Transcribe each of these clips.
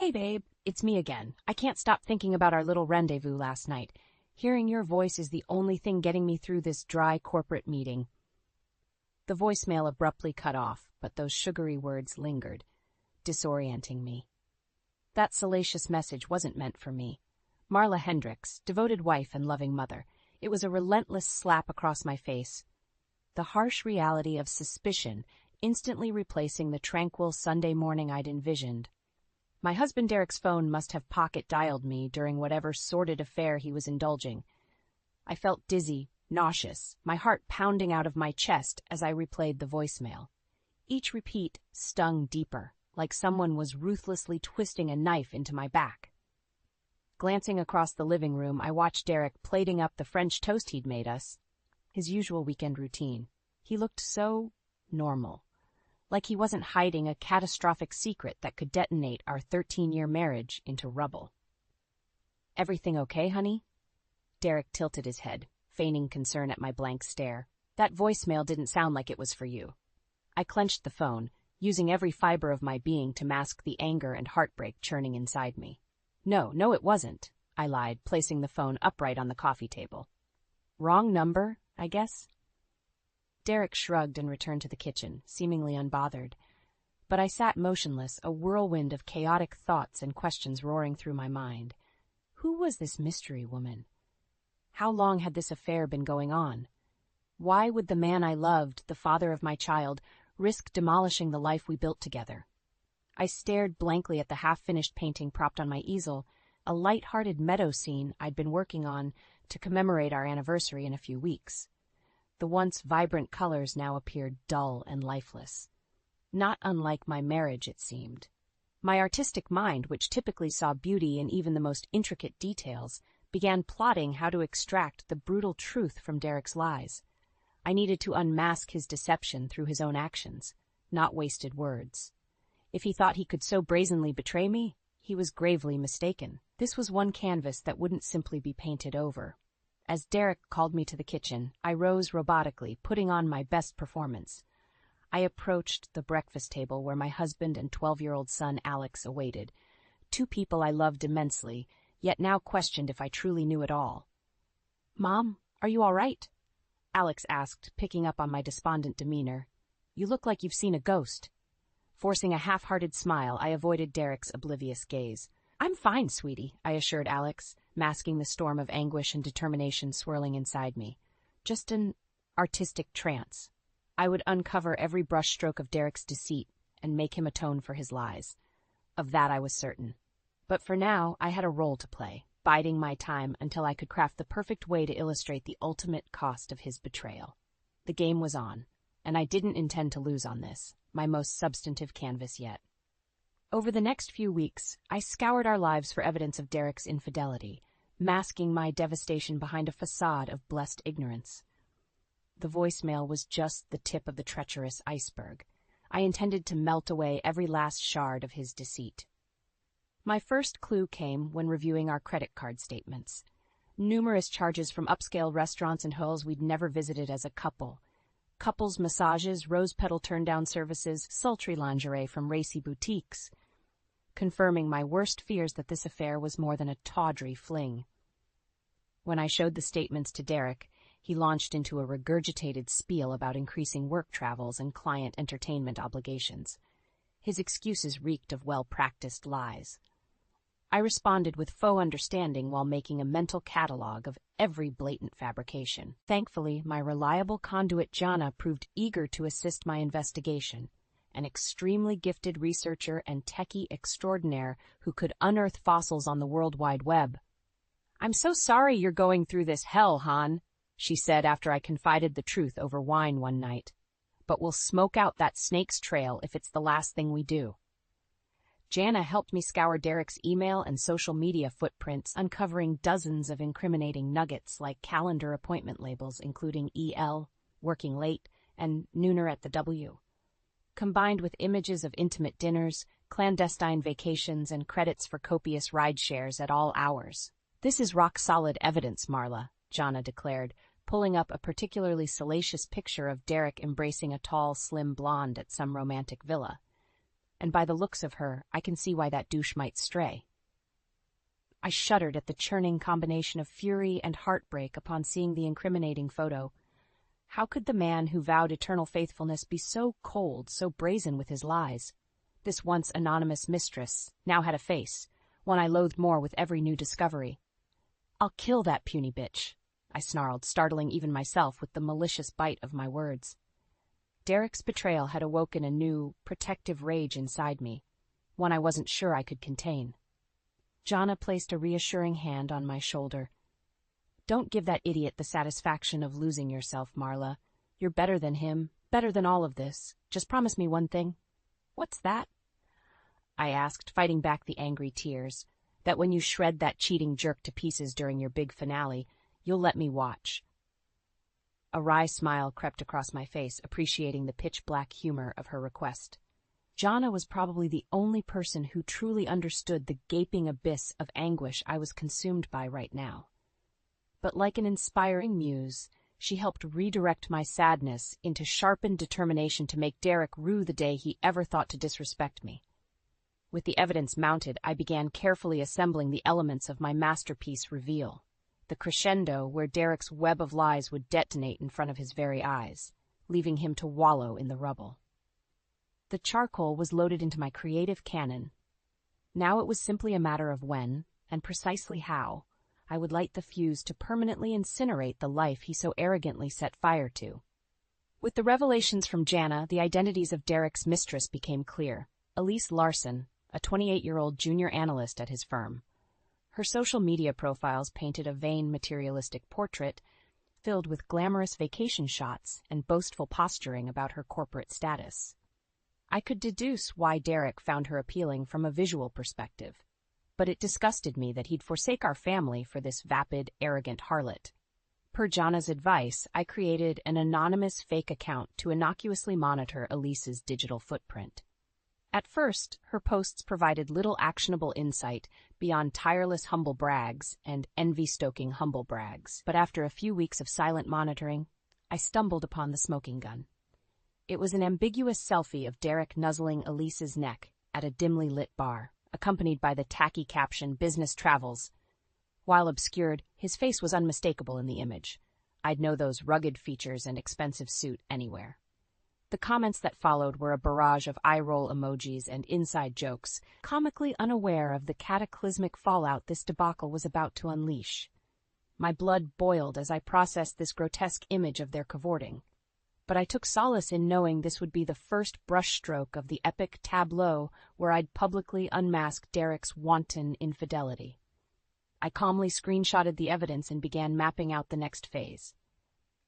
Hey babe, it's me again. I can't stop thinking about our little rendezvous last night. Hearing your voice is the only thing getting me through this dry corporate meeting. The voicemail abruptly cut off, but those sugary words lingered, disorienting me. That salacious message wasn't meant for me. Marla Hendricks, devoted wife and loving mother. It was a relentless slap across my face. The harsh reality of suspicion instantly replacing the tranquil Sunday morning I'd envisioned. My husband Derek's phone must have pocket-dialed me during whatever sordid affair he was indulging. I felt dizzy, nauseous, my heart pounding out of my chest as I replayed the voicemail. Each repeat stung deeper, like someone was ruthlessly twisting a knife into my back. Glancing across the living room, I watched Derek plating up the French toast he'd made us. His usual weekend routine. He looked so normal. Like he wasn't hiding a catastrophic secret that could detonate our 13-year marriage into rubble. "Everything okay, honey?" Derek tilted his head, feigning concern at my blank stare. "That voicemail didn't sound like it was for you." I clenched the phone, using every fiber of my being to mask the anger and heartbreak churning inside me. No, it wasn't," I lied, placing the phone upright on the coffee table. "Wrong number, I guess?" Derek shrugged and returned to the kitchen, seemingly unbothered. But I sat motionless, a whirlwind of chaotic thoughts and questions roaring through my mind. Who was this mystery woman? How long had this affair been going on? Why would the man I loved, the father of my child, risk demolishing the life we built together? I stared blankly at the half-finished painting propped on my easel, a light-hearted meadow scene I'd been working on to commemorate our anniversary in a few weeks. The once vibrant colors now appeared dull and lifeless. Not unlike my marriage, it seemed. My artistic mind, which typically saw beauty in even the most intricate details, began plotting how to extract the brutal truth from Derek's lies. I needed to unmask his deception through his own actions, not wasted words. If he thought he could so brazenly betray me, he was gravely mistaken. This was one canvas that wouldn't simply be painted over. As Derek called me to the kitchen, I rose robotically, putting on my best performance. I approached the breakfast table where my husband and 12-year-old son Alex awaited, two people I loved immensely, yet now questioned if I truly knew it all. "Mom, are you all right?" Alex asked, picking up on my despondent demeanor. "You look like you've seen a ghost." Forcing a half-hearted smile, I avoided Derek's oblivious gaze. "I'm fine, sweetie," I assured Alex, masking the storm of anguish and determination swirling inside me. Just an artistic trance. I would uncover every brushstroke of Derek's deceit and make him atone for his lies. Of that I was certain. But for now, I had a role to play, biding my time until I could craft the perfect way to illustrate the ultimate cost of his betrayal. The game was on, and I didn't intend to lose on this, my most substantive canvas yet. Over the next few weeks, I scoured our lives for evidence of Derek's infidelity, masking my devastation behind a facade of blessed ignorance. The voicemail was just the tip of the treacherous iceberg. I intended to melt away every last shard of his deceit. My first clue came when reviewing our credit card statements. Numerous charges from upscale restaurants and hotels we'd never visited as a couple. Couples massages, rose petal turn-down services, sultry lingerie from racy boutiques, confirming my worst fears that this affair was more than a tawdry fling. When I showed the statements to Derek, he launched into a regurgitated spiel about increasing work travels and client entertainment obligations. His excuses reeked of well-practiced lies. I responded with faux understanding while making a mental catalog of every blatant fabrication. Thankfully, my reliable conduit Jana proved eager to assist my investigation, an extremely gifted researcher and techie extraordinaire who could unearth fossils on the World Wide Web. "I'm so sorry you're going through this hell, Han," she said after I confided the truth over wine one night. "But we'll smoke out that snake's trail if it's the last thing we do." Jana helped me scour Derek's email and social media footprints, uncovering dozens of incriminating nuggets like calendar appointment labels including EL, working late, and nooner at the W. Combined with images of intimate dinners, clandestine vacations, and credits for copious ride shares at all hours. "This is rock-solid evidence, Marla," Jana declared, pulling up a particularly salacious picture of Derek embracing a tall, slim blonde at some romantic villa. and by the looks of her, I can see why that douche might stray. I shuddered at the churning combination of fury and heartbreak upon seeing the incriminating photo. How could the man who vowed eternal faithfulness be so cold, so brazen with his lies? This once anonymous mistress now had a face, one I loathed more with every new discovery. "I'll kill that puny bitch," I snarled, startling even myself with the malicious bite of my words. Derek's betrayal had awoken a new, protective rage inside me, one I wasn't sure I could contain. Jana placed a reassuring hand on my shoulder. "Don't give that idiot the satisfaction of losing yourself, Marla. You're better than him, better than all of this. Just promise me one thing." "What's that?" I asked, fighting back the angry tears. "That when you shred that cheating jerk to pieces during your big finale, you'll let me watch." A wry smile crept across my face, appreciating the pitch-black humor of her request. Jana was probably the only person who truly understood the gaping abyss of anguish I was consumed by right now. But like an inspiring muse, she helped redirect my sadness into sharpened determination to make Derek rue the day he ever thought to disrespect me. With the evidence mounted, I began carefully assembling the elements of my masterpiece reveal, the crescendo where Derek's web of lies would detonate in front of his very eyes, leaving him to wallow in the rubble. The charcoal was loaded into my creative cannon. Now it was simply a matter of when, and precisely how, I would light the fuse to permanently incinerate the life he so arrogantly set fire to. With the revelations from Jana, the identities of Derek's mistress became clear. Elise Larson, a 28-year-old junior analyst at his firm. Her social media profiles painted a vain, materialistic portrait filled with glamorous vacation shots and boastful posturing about her corporate status. I could deduce why Derek found her appealing from a visual perspective, but it disgusted me that he'd forsake our family for this vapid, arrogant harlot. Per Jana's advice, I created an anonymous fake account to innocuously monitor Elise's digital footprint. At first, her posts provided little actionable insight beyond tireless humble brags and envy-stoking humble brags, but after a few weeks of silent monitoring, I stumbled upon the smoking gun. It was an ambiguous selfie of Derek nuzzling Elise's neck at a dimly lit bar, accompanied by the tacky caption "Business Travels." While obscured, his face was unmistakable in the image. I'd know those rugged features and expensive suit anywhere. The comments that followed were a barrage of eye-roll emojis and inside jokes, comically unaware of the cataclysmic fallout this debacle was about to unleash. My blood boiled as I processed this grotesque image of their cavorting. But I took solace in knowing this would be the first brushstroke of the epic tableau where I'd publicly unmask Derek's wanton infidelity. I calmly screenshotted the evidence and began mapping out the next phase.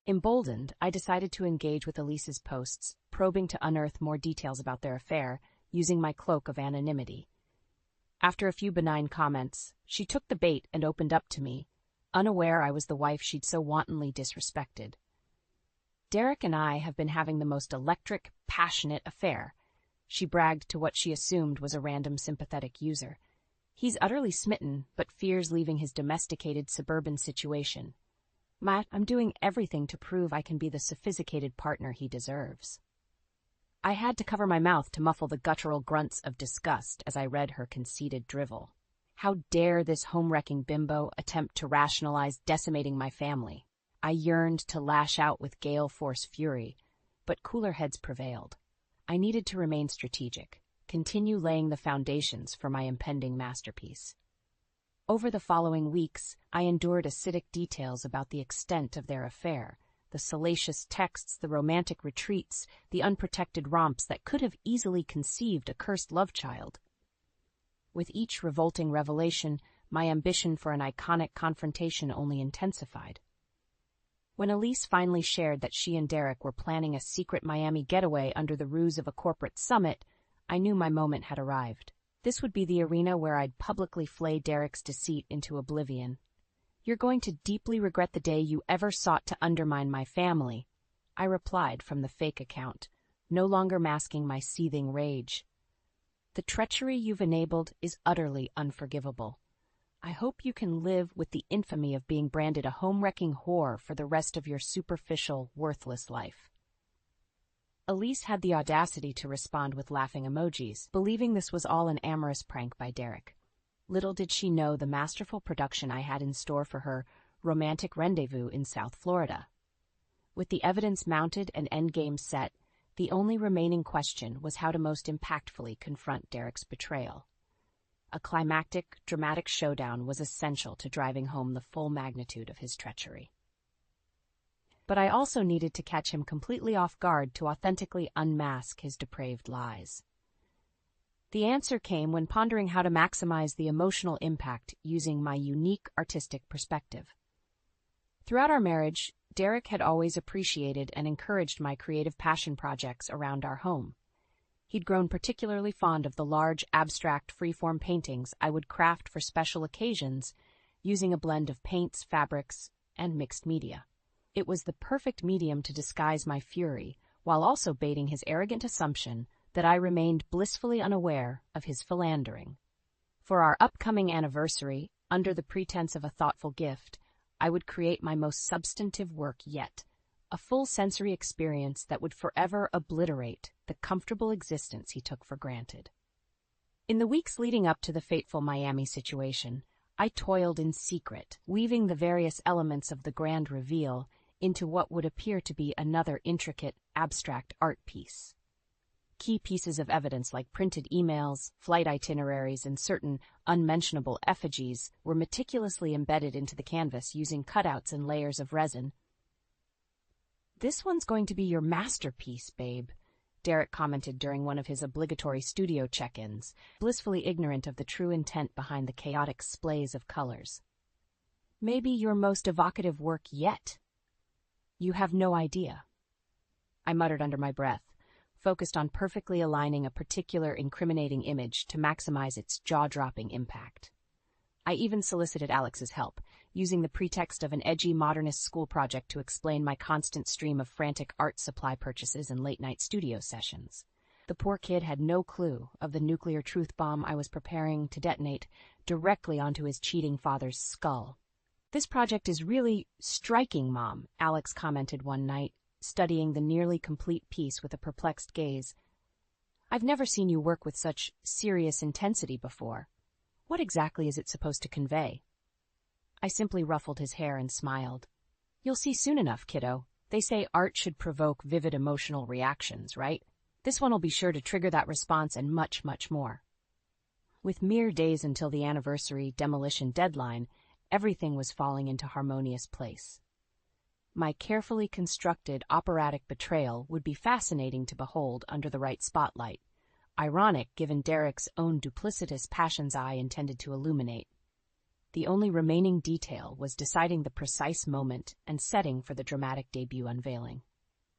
Emboldened, I decided to engage with Elise's posts, probing to unearth more details about their affair, using my cloak of anonymity. After a few benign comments, she took the bait and opened up to me, unaware I was the wife she'd so wantonly disrespected. "Derek and I have been having the most electric, passionate affair," she bragged to what she assumed was a random sympathetic user. "He's utterly smitten, but fears leaving his domesticated suburban situation. Matt, I'm doing everything to prove I can be the sophisticated partner he deserves." I had to cover my mouth to muffle the guttural grunts of disgust as I read her conceited drivel. How dare this home-wrecking bimbo attempt to rationalize decimating my family? I yearned to lash out with gale force fury, but cooler heads prevailed. I needed to remain strategic, continue laying the foundations for my impending masterpiece. Over the following weeks, I endured acidic details about the extent of their affair, the salacious texts, the romantic retreats, the unprotected romps that could have easily conceived a cursed love child. With each revolting revelation, my ambition for an iconic confrontation only intensified. When Elise finally shared that she and Derek were planning a secret Miami getaway under the ruse of a corporate summit, I knew my moment had arrived. This would be the arena where I'd publicly flay Derek's deceit into oblivion. "You're going to deeply regret the day you ever sought to undermine my family," I replied from the fake account, no longer masking my seething rage. "The treachery you've enabled is utterly unforgivable. I hope you can live with the infamy of being branded a home-wrecking whore for the rest of your superficial, worthless life." Elise had the audacity to respond with laughing emojis, believing this was all an amorous prank by Derek. Little did she know the masterful production I had in store for her romantic rendezvous in South Florida. With the evidence mounted and endgame set, the only remaining question was how to most impactfully confront Derek's betrayal. A climactic, dramatic showdown was essential to driving home the full magnitude of his treachery. But I also needed to catch him completely off guard to authentically unmask his depraved lies. The answer came when pondering how to maximize the emotional impact using my unique artistic perspective. Throughout our marriage, Derek had always appreciated and encouraged my creative passion projects around our home. He'd grown particularly fond of the large, abstract, freeform paintings I would craft for special occasions using a blend of paints, fabrics, and mixed media. It was the perfect medium to disguise my fury, while also baiting his arrogant assumption that I remained blissfully unaware of his philandering. For our upcoming anniversary, under the pretense of a thoughtful gift, I would create my most substantive work yet, a full sensory experience that would forever obliterate the comfortable existence he took for granted. In the weeks leading up to the fateful Miami situation, I toiled in secret, weaving the various elements of the grand reveal into what would appear to be another intricate, abstract art piece. Key pieces of evidence like printed emails, flight itineraries, and certain unmentionable effigies were meticulously embedded into the canvas using cutouts and layers of resin. "This one's going to be your masterpiece, babe," Derek commented during one of his obligatory studio check-ins, blissfully ignorant of the true intent behind the chaotic splays of colors. "Maybe your most evocative work yet. You have no idea," I muttered under my breath, focused on perfectly aligning a particular incriminating image to maximize its jaw-dropping impact. I even solicited Alex's help, using the pretext of an edgy modernist school project to explain my constant stream of frantic art supply purchases and late-night studio sessions. The poor kid had no clue of the nuclear truth bomb I was preparing to detonate directly onto his cheating father's skull. "This project is really striking, Mom," Alex commented one night, studying the nearly complete piece with a perplexed gaze. "I've never seen you work with such serious intensity before. What exactly is it supposed to convey?" I simply ruffled his hair and smiled. "You'll see soon enough, kiddo. They say art should provoke vivid emotional reactions, right? This one will be sure to trigger that response and much, much more." With mere days until the anniversary demolition deadline, everything was falling into harmonious place. My carefully constructed operatic betrayal would be fascinating to behold under the right spotlight, ironic given Derek's own duplicitous passions I intended to illuminate. The only remaining detail was deciding the precise moment and setting for the dramatic debut unveiling.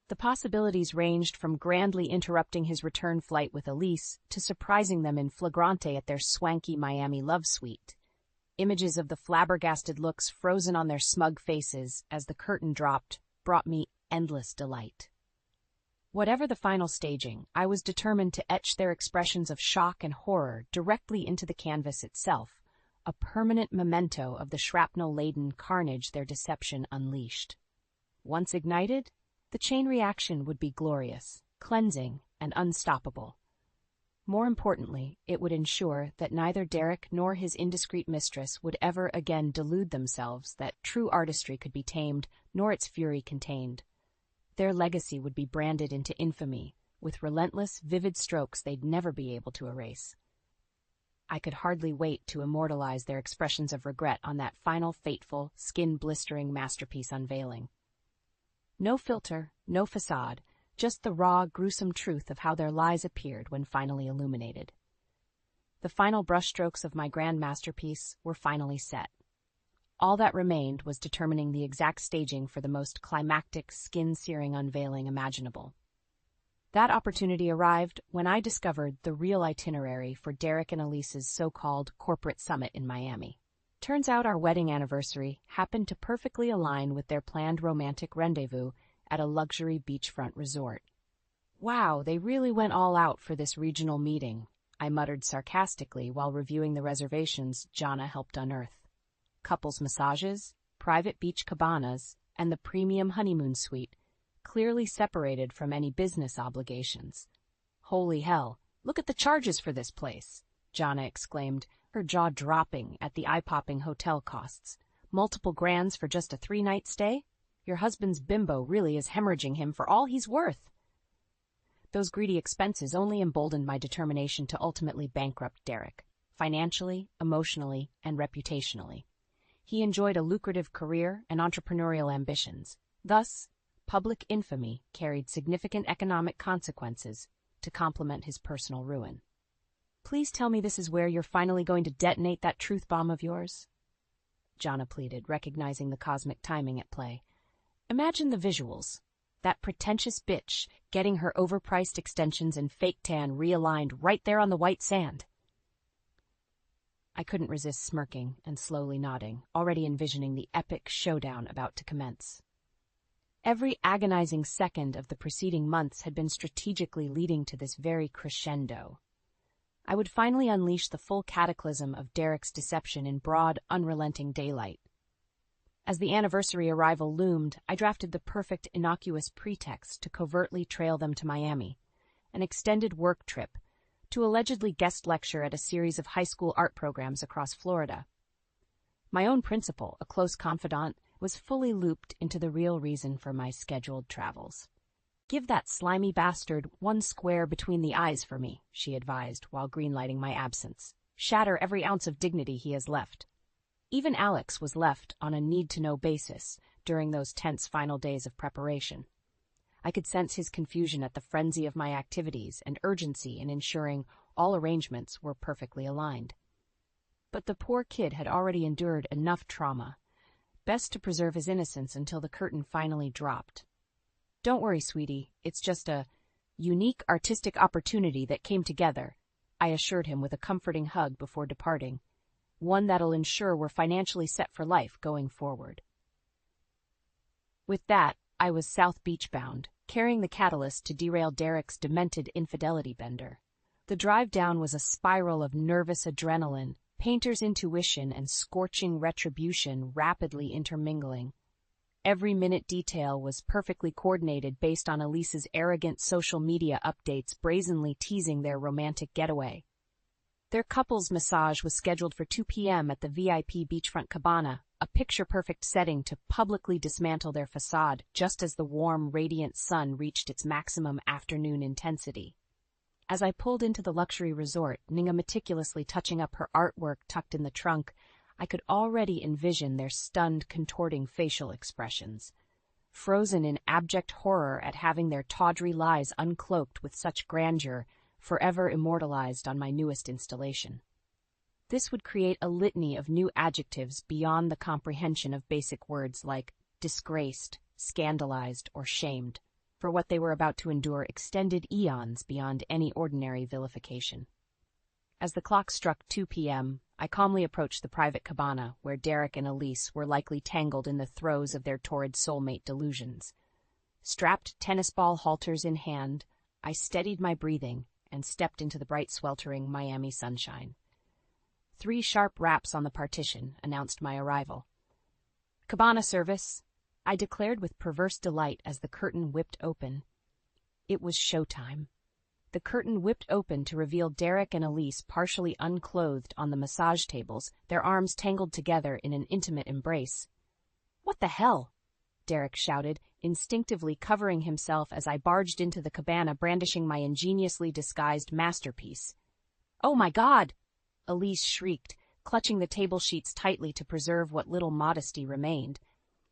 The possibilities ranged from grandly interrupting his return flight with Elise to surprising them in flagrante at their swanky Miami love suite. Images of the flabbergasted looks frozen on their smug faces as the curtain dropped brought me endless delight. Whatever the final staging, I was determined to etch their expressions of shock and horror directly into the canvas itself, a permanent memento of the shrapnel-laden carnage their deception unleashed. Once ignited, the chain reaction would be glorious, cleansing, and unstoppable. More importantly, it would ensure that neither Derek nor his indiscreet mistress would ever again delude themselves that true artistry could be tamed nor its fury contained. Their legacy would be branded into infamy, with relentless, vivid strokes they'd never be able to erase. I could hardly wait to immortalize their expressions of regret on that final fateful, skin-blistering masterpiece unveiling. No filter, no facade, just the raw, gruesome truth of how their lies appeared when finally illuminated. The final brushstrokes of my grand masterpiece were finally set. All that remained was determining the exact staging for the most climactic, skin-searing unveiling imaginable. That opportunity arrived when I discovered the real itinerary for Derek and Elise's so-called corporate summit in Miami. Turns out our wedding anniversary happened to perfectly align with their planned romantic rendezvous at a luxury beachfront resort. "Wow, they really went all out for this regional meeting," I muttered sarcastically while reviewing the reservations Jana helped unearth. Couples massages, private beach cabanas, and the premium honeymoon suite. clearly separated from any business obligations. "Holy hell, look at the charges for this place," Jana exclaimed, her jaw dropping at the eye-popping hotel costs. "Multiple grands for just a 3-night stay? Your husband's bimbo really is hemorrhaging him for all he's worth." Those greedy expenses only emboldened my determination to ultimately bankrupt Derek, financially, emotionally, and reputationally. He enjoyed a lucrative career and entrepreneurial ambitions. Thus, public infamy carried significant economic consequences to complement his personal ruin. "Please tell me this is where you're finally going to detonate that truth bomb of yours," Jana pleaded, recognizing the cosmic timing at play. "Imagine the visuals. That pretentious bitch getting her overpriced extensions and fake tan realigned right there on the white sand." I couldn't resist smirking and slowly nodding, already envisioning the epic showdown about to commence. Every agonizing second of the preceding months had been strategically leading to this very crescendo. I would finally unleash the full cataclysm of Derek's deception in broad, unrelenting daylight. As the anniversary arrival loomed, I drafted the perfect innocuous pretext to covertly trail them to Miami, an extended work trip, to allegedly guest lecture at a series of high school art programs across Florida. My own principal, a close confidant, was fully looped into the real reason for my scheduled travels. "Give that slimy bastard one square between the eyes for me," she advised while greenlighting my absence. "Shatter every ounce of dignity he has left." Even Alex was left on a need-to-know basis during those tense final days of preparation. I could sense his confusion at the frenzy of my activities and urgency in ensuring all arrangements were perfectly aligned. But the poor kid had already endured enough trauma. Best to preserve his innocence until the curtain finally dropped. "Don't worry, sweetie, it's just a unique artistic opportunity that came together," I assured him with a comforting hug before departing. "One that'll ensure we're financially set for life going forward." With that, I was South Beach bound, carrying the catalyst to derail Derek's demented infidelity bender. The drive down was a spiral of nervous adrenaline, painter's intuition and scorching retribution rapidly intermingling. Every minute detail was perfectly coordinated based on Elise's arrogant social media updates brazenly teasing their romantic getaway. Their couples massage was scheduled for 2 p.m. at the VIP beachfront cabana, a picture-perfect setting to publicly dismantle their facade just as the warm, radiant sun reached its maximum afternoon intensity. As I pulled into the luxury resort, Ninga meticulously touching up her artwork tucked in the trunk, I could already envision their stunned, contorting facial expressions. Frozen in abject horror at having their tawdry lies uncloaked with such grandeur, forever immortalized on my newest installation. This would create a litany of new adjectives beyond the comprehension of basic words like disgraced, scandalized, or shamed, for what they were about to endure extended eons beyond any ordinary vilification. As the clock struck 2 p.m., I calmly approached the private cabana where Derek and Elise were likely tangled in the throes of their torrid soulmate delusions. Strapped tennis ball halters in hand, I steadied my breathing and stepped into the bright sweltering Miami sunshine. 3 sharp raps on the partition announced my arrival. "Cabana service," I declared with perverse delight as the curtain whipped open. It was showtime. The curtain whipped open to reveal Derek and Elise partially unclothed on the massage tables, their arms tangled together in an intimate embrace. "What the hell?" Derek shouted, instinctively covering himself as I barged into the cabana brandishing my ingeniously disguised masterpiece. "Oh my God!" Elise shrieked, clutching the table sheets tightly to preserve what little modesty remained.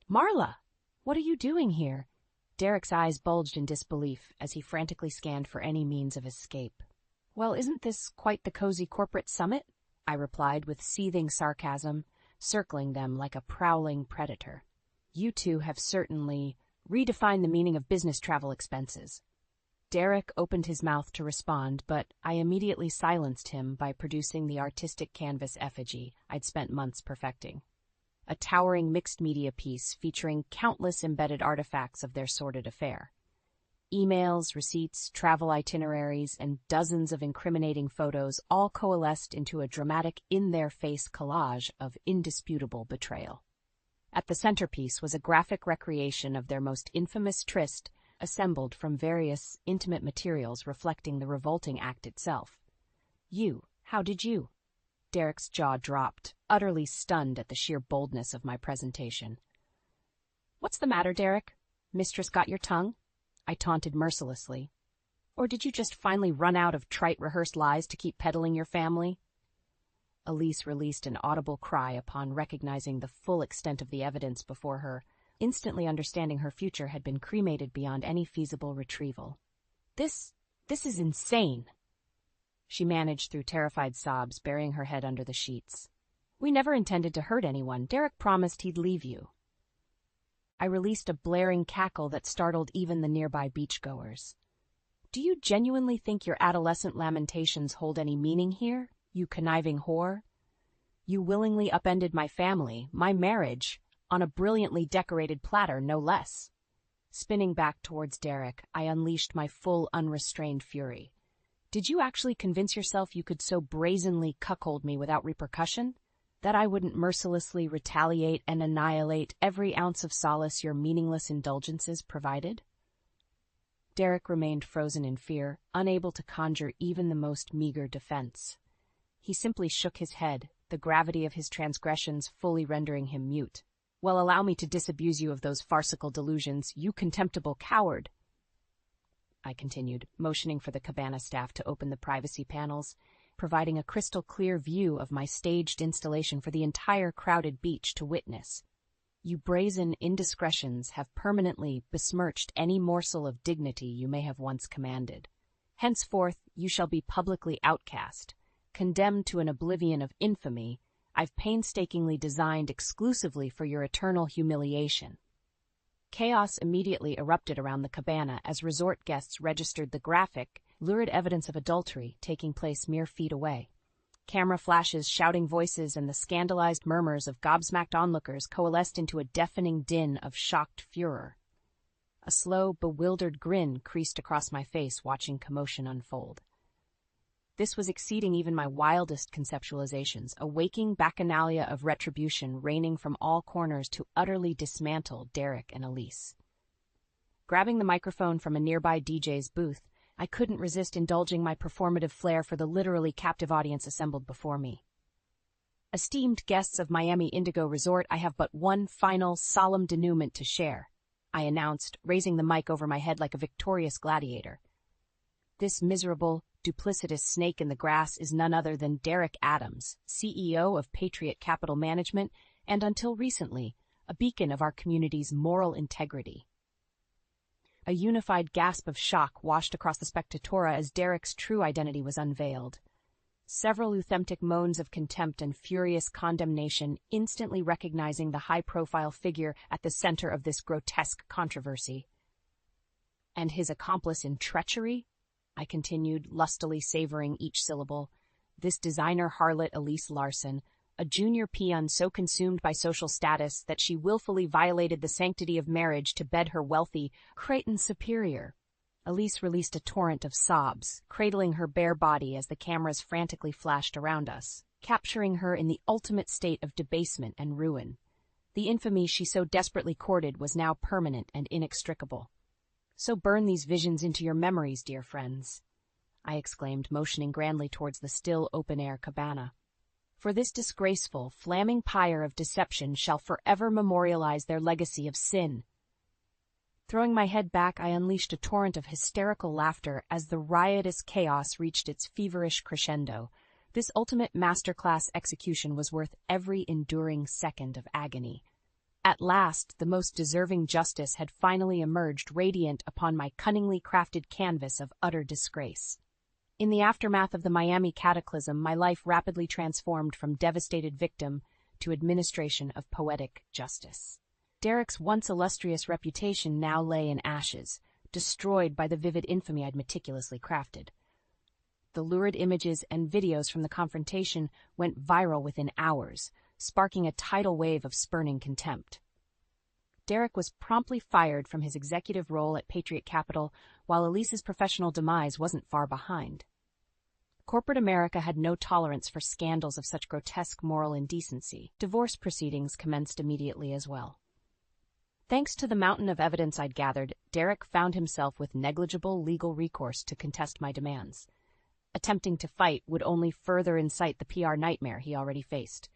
"Marla, what are you doing here?" Derek's eyes bulged in disbelief as he frantically scanned for any means of escape. "Well, isn't this quite the cozy corporate summit?" I replied with seething sarcasm, circling them like a prowling predator. "You two have certainly redefined the meaning of business travel expenses." Derek opened his mouth to respond, but I immediately silenced him by producing the artistic canvas effigy I'd spent months perfecting. A towering mixed-media piece featuring countless embedded artifacts of their sordid affair. Emails, receipts, travel itineraries, and dozens of incriminating photos all coalesced into a dramatic in-their-face collage of indisputable betrayal. At the centerpiece was a graphic recreation of their most infamous tryst, assembled from various intimate materials reflecting the revolting act itself. How did you? Derek's jaw dropped, utterly stunned at the sheer boldness of my presentation. What's the matter, Derek? Mistress got your tongue? I taunted mercilessly. Or did you just finally run out of trite rehearsed lies to keep peddling your family? Elise released an audible cry upon recognizing the full extent of the evidence before her, instantly understanding her future had been cremated beyond any feasible retrieval. This is insane. She managed through terrified sobs, burying her head under the sheets. We never intended to hurt anyone. Derek promised he'd leave you. I released a blaring cackle that startled even the nearby beachgoers. Do you genuinely think your adolescent lamentations hold any meaning here, you conniving whore? You willingly upended my family, my marriage, on a brilliantly decorated platter, no less. Spinning back towards Derek, I unleashed my full, unrestrained fury. Did you actually convince yourself you could so brazenly cuckold me without repercussion? That I wouldn't mercilessly retaliate and annihilate every ounce of solace your meaningless indulgences provided? Derek remained frozen in fear, unable to conjure even the most meager defense. He simply shook his head, the gravity of his transgressions fully rendering him mute. Well, allow me to disabuse you of those farcical delusions, you contemptible coward, I continued, motioning for the cabana staff to open the privacy panels, providing a crystal-clear view of my staged installation for the entire crowded beach to witness. You brazen indiscretions have permanently besmirched any morsel of dignity you may have once commanded. Henceforth, you shall be publicly outcast, condemned to an oblivion of infamy I've painstakingly designed exclusively for your eternal humiliation. Chaos immediately erupted around the cabana as resort guests registered the graphic, lurid evidence of adultery taking place mere feet away. Camera flashes, shouting voices, and the scandalized murmurs of gobsmacked onlookers coalesced into a deafening din of shocked furor. A slow, bewildered grin creased across my face watching commotion unfold. This was exceeding even my wildest conceptualizations, a waking bacchanalia of retribution raining from all corners to utterly dismantle Derek and Elise. Grabbing the microphone from a nearby DJ's booth, I couldn't resist indulging my performative flair for the literally captive audience assembled before me. Esteemed guests of Miami Indigo Resort, I have but one final, solemn denouement to share, I announced, raising the mic over my head like a victorious gladiator. This miserable, duplicitous snake in the grass is none other than Derek Adams, CEO of Patriot Capital Management, and until recently, a beacon of our community's moral integrity. A unified gasp of shock washed across the spectatora as Derek's true identity was unveiled. Several euthymtic moans of contempt and furious condemnation instantly recognizing the high-profile figure at the center of this grotesque controversy. And his accomplice in treachery? I continued, lustily savoring each syllable. This designer harlot Elise Larson, a junior peon so consumed by social status that she willfully violated the sanctity of marriage to bed her wealthy Creighton superior. Elise released a torrent of sobs, cradling her bare body as the cameras frantically flashed around us, capturing her in the ultimate state of debasement and ruin. The infamy she so desperately courted was now permanent and inextricable. So burn these visions into your memories, dear friends, I exclaimed, motioning grandly towards the still open-air cabana. For this disgraceful, flaming pyre of deception shall forever memorialize their legacy of sin. Throwing my head back, I unleashed a torrent of hysterical laughter as the riotous chaos reached its feverish crescendo. This ultimate masterclass execution was worth every enduring second of agony. At last, the most deserving justice had finally emerged radiant upon my cunningly crafted canvas of utter disgrace. In the aftermath of the Miami cataclysm, my life rapidly transformed from devastated victim to administration of poetic justice. Derek's once illustrious reputation now lay in ashes, destroyed by the vivid infamy I'd meticulously crafted. The lurid images and videos from the confrontation went viral within hours, sparking a tidal wave of spurning contempt. Derek was promptly fired from his executive role at Patriot Capital, while Elise's professional demise wasn't far behind. Corporate America had no tolerance for scandals of such grotesque moral indecency. Divorce proceedings commenced immediately as well. Thanks to the mountain of evidence I'd gathered, Derek found himself with negligible legal recourse to contest my demands. Attempting to fight would only further incite the PR nightmare he already faced.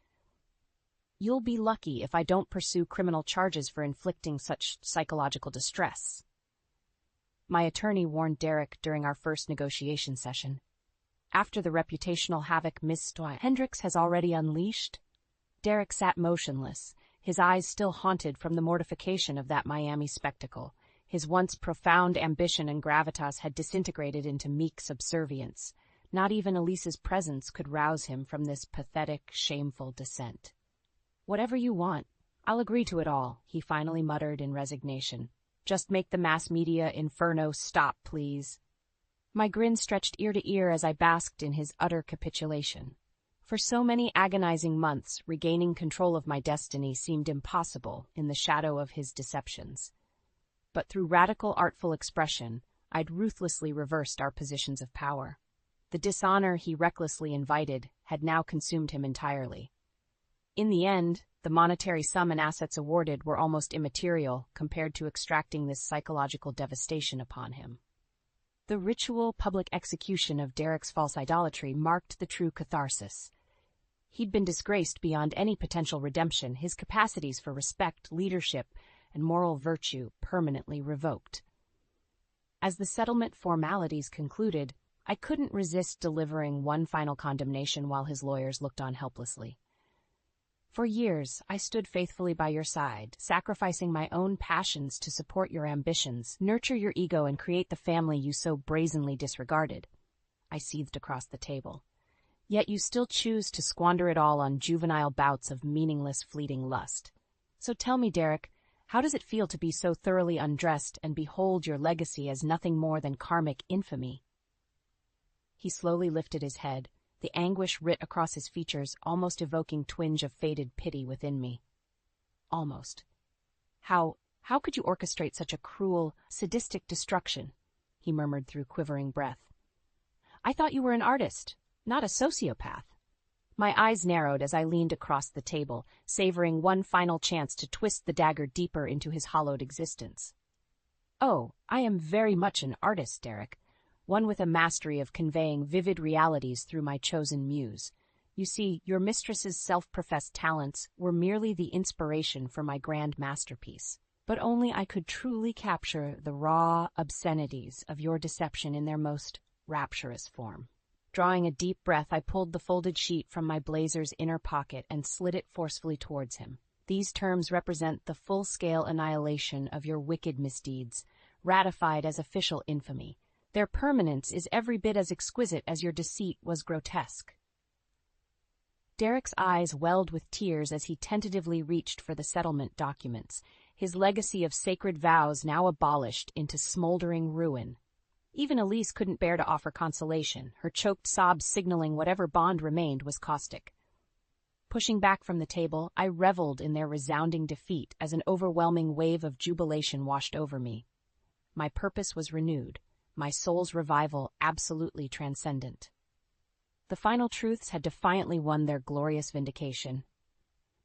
"You'll be lucky if I don't pursue criminal charges for inflicting such psychological distress," my attorney warned Derek during our first negotiation session. After the reputational havoc Ms. Hendricks has already unleashed, Derek sat motionless, his eyes still haunted from the mortification of that Miami spectacle. His once profound ambition and gravitas had disintegrated into meek subservience. Not even Elise's presence could rouse him from this pathetic, shameful descent. "Whatever you want, I'll agree to it all," he finally muttered in resignation. "Just make the mass media inferno stop, please." My grin stretched ear to ear as I basked in his utter capitulation. For so many agonizing months, regaining control of my destiny seemed impossible in the shadow of his deceptions. But through radical, artful expression, I'd ruthlessly reversed our positions of power. The dishonor he recklessly invited had now consumed him entirely. In the end, the monetary sum and assets awarded were almost immaterial compared to extracting this psychological devastation upon him. The ritual public execution of Derek's false idolatry marked the true catharsis. He'd been disgraced beyond any potential redemption, his capacities for respect, leadership, and moral virtue permanently revoked. As the settlement formalities concluded, I couldn't resist delivering one final condemnation while his lawyers looked on helplessly. "For years, I stood faithfully by your side, sacrificing my own passions to support your ambitions, nurture your ego, and create the family you so brazenly disregarded." I seethed across the table. "Yet you still choose to squander it all on juvenile bouts of meaningless, fleeting lust. So tell me, Derek, how does it feel to be so thoroughly undressed and behold your legacy as nothing more than karmic infamy?" He slowly lifted his head, the anguish writ across his features almost evoking twinge of faded pity within me. "Almost. How could you orchestrate such a cruel, sadistic destruction?" he murmured through quivering breath. "I thought you were an artist, not a sociopath." My eyes narrowed as I leaned across the table, savoring one final chance to twist the dagger deeper into his hollowed existence. "Oh, I am very much an artist, Derek. One with a mastery of conveying vivid realities through my chosen muse. You see, your mistress's self-professed talents were merely the inspiration for my grand masterpiece. But only I could truly capture the raw obscenities of your deception in their most rapturous form." Drawing a deep breath, I pulled the folded sheet from my blazer's inner pocket and slid it forcefully towards him. "These terms represent the full-scale annihilation of your wicked misdeeds, ratified as official infamy. Their permanence is every bit as exquisite as your deceit was grotesque." Derek's eyes welled with tears as he tentatively reached for the settlement documents, his legacy of sacred vows now abolished into smoldering ruin. Even Elise couldn't bear to offer consolation, her choked sobs signaling whatever bond remained was caustic. Pushing back from the table, I reveled in their resounding defeat as an overwhelming wave of jubilation washed over me. My purpose was renewed, my soul's revival absolutely transcendent. The final truths had defiantly won their glorious vindication.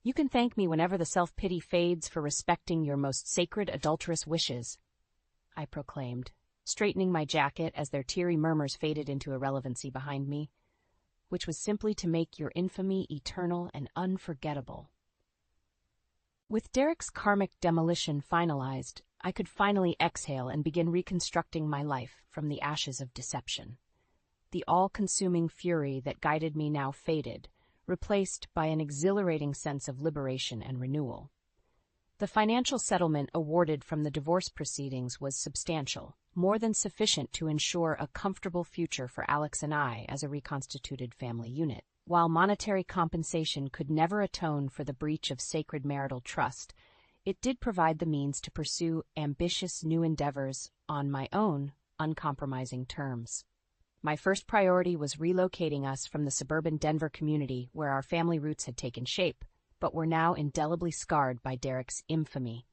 "You can thank me whenever the self-pity fades for respecting your most sacred adulterous wishes," I proclaimed, straightening my jacket as their teary murmurs faded into irrelevancy behind me, "which was simply to make your infamy eternal and unforgettable." With Derek's karmic demolition finalized, I could finally exhale and begin reconstructing my life from the ashes of deception. The all-consuming fury that guided me now faded, replaced by an exhilarating sense of liberation and renewal. The financial settlement awarded from the divorce proceedings was substantial, more than sufficient to ensure a comfortable future for Alex and I as a reconstituted family unit. While monetary compensation could never atone for the breach of sacred marital trust, it did provide the means to pursue ambitious new endeavors on my own uncompromising terms. My first priority was relocating us from the suburban Denver community where our family roots had taken shape, but were now indelibly scarred by Derek's infamy.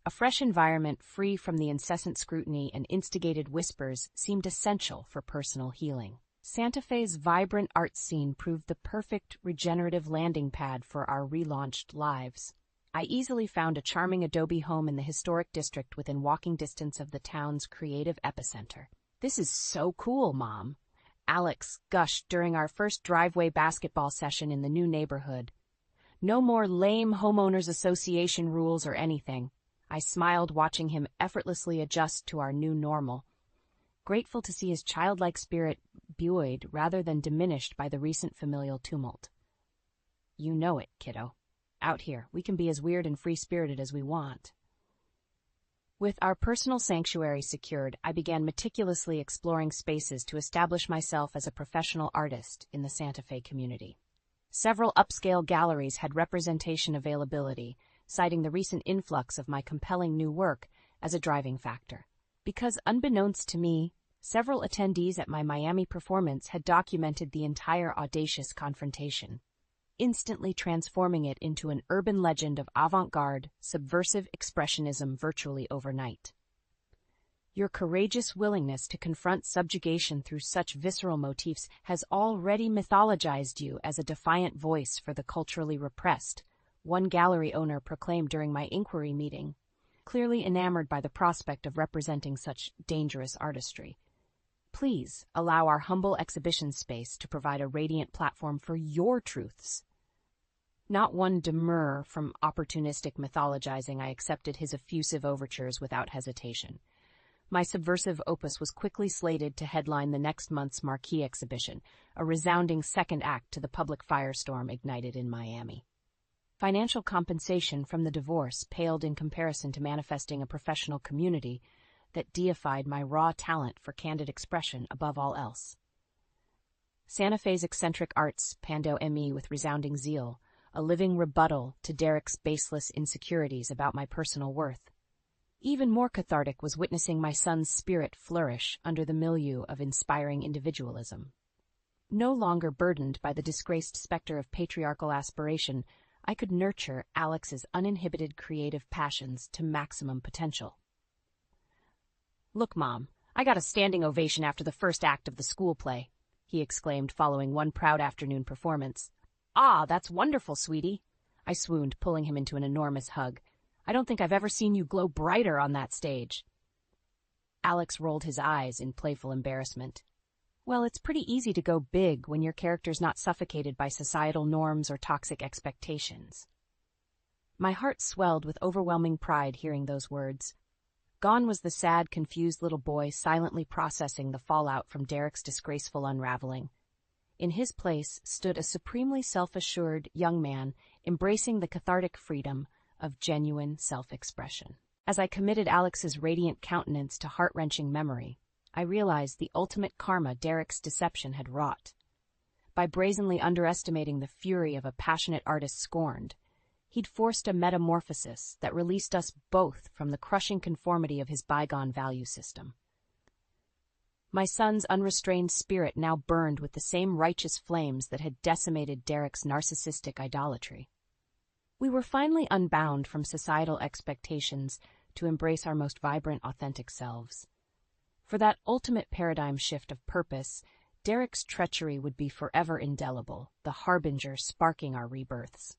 A fresh environment free from the incessant scrutiny and instigated whispers seemed essential for personal healing. Santa Fe's vibrant art scene proved the perfect regenerative landing pad for our relaunched lives. I easily found a charming adobe home in the historic district within walking distance of the town's creative epicenter. "This is so cool, Mom," Alex gushed during our first driveway basketball session in the new neighborhood. "No more lame homeowners association rules or anything." I smiled, watching him effortlessly adjust to our new normal, grateful to see his childlike spirit buoyed rather than diminished by the recent familial tumult. "You know it, kiddo. Out here, we can be as weird and free-spirited as we want." With our personal sanctuary secured, I began meticulously exploring spaces to establish myself as a professional artist in the Santa Fe community. Several upscale galleries had representation availability, citing the recent influx of my compelling new work as a driving factor. Because unbeknownst to me, several attendees at my Miami performance had documented the entire audacious confrontation, instantly transforming it into an urban legend of avant-garde, subversive expressionism virtually overnight. Your courageous willingness to confront subjugation through such visceral motifs has already mythologized you as a defiant voice for the culturally repressed, one gallery owner proclaimed during my inquiry meeting, clearly enamored by the prospect of representing such dangerous artistry. "Please allow our humble exhibition space to provide a radiant platform for your truths." Not one demur from opportunistic mythologizing, I accepted his effusive overtures without hesitation. My subversive opus was quickly slated to headline the next month's marquee exhibition, a resounding second act to the public firestorm ignited in Miami. Financial compensation from the divorce paled in comparison to manifesting a professional community that deified my raw talent for candid expression above all else. Santa Fe's eccentric arts pando me with resounding zeal, a living rebuttal to Derek's baseless insecurities about my personal worth. Even more cathartic was witnessing my son's spirit flourish under the milieu of inspiring individualism. No longer burdened by the disgraced specter of patriarchal aspiration, I could nurture Alex's uninhibited creative passions to maximum potential. "Look, Mom, I got a standing ovation after the first act of the school play," he exclaimed following one proud afternoon performance. "Ah, that's wonderful, sweetie." I swooned, pulling him into an enormous hug. "I don't think I've ever seen you glow brighter on that stage." Alex rolled his eyes in playful embarrassment. "Well, it's pretty easy to go big when your character's not suffocated by societal norms or toxic expectations." My heart swelled with overwhelming pride hearing those words. Gone was the sad, confused little boy silently processing the fallout from Derek's disgraceful unraveling. In his place stood a supremely self-assured young man embracing the cathartic freedom of genuine self-expression. As I committed Alex's radiant countenance to heart-wrenching memory, I realized the ultimate karma Derek's deception had wrought. By brazenly underestimating the fury of a passionate artist scorned, he'd forced a metamorphosis that released us both from the crushing conformity of his bygone value system. My son's unrestrained spirit now burned with the same righteous flames that had decimated Derek's narcissistic idolatry. We were finally unbound from societal expectations to embrace our most vibrant, authentic selves. For that ultimate paradigm shift of purpose, Derek's treachery would be forever indelible, the harbinger sparking our rebirths.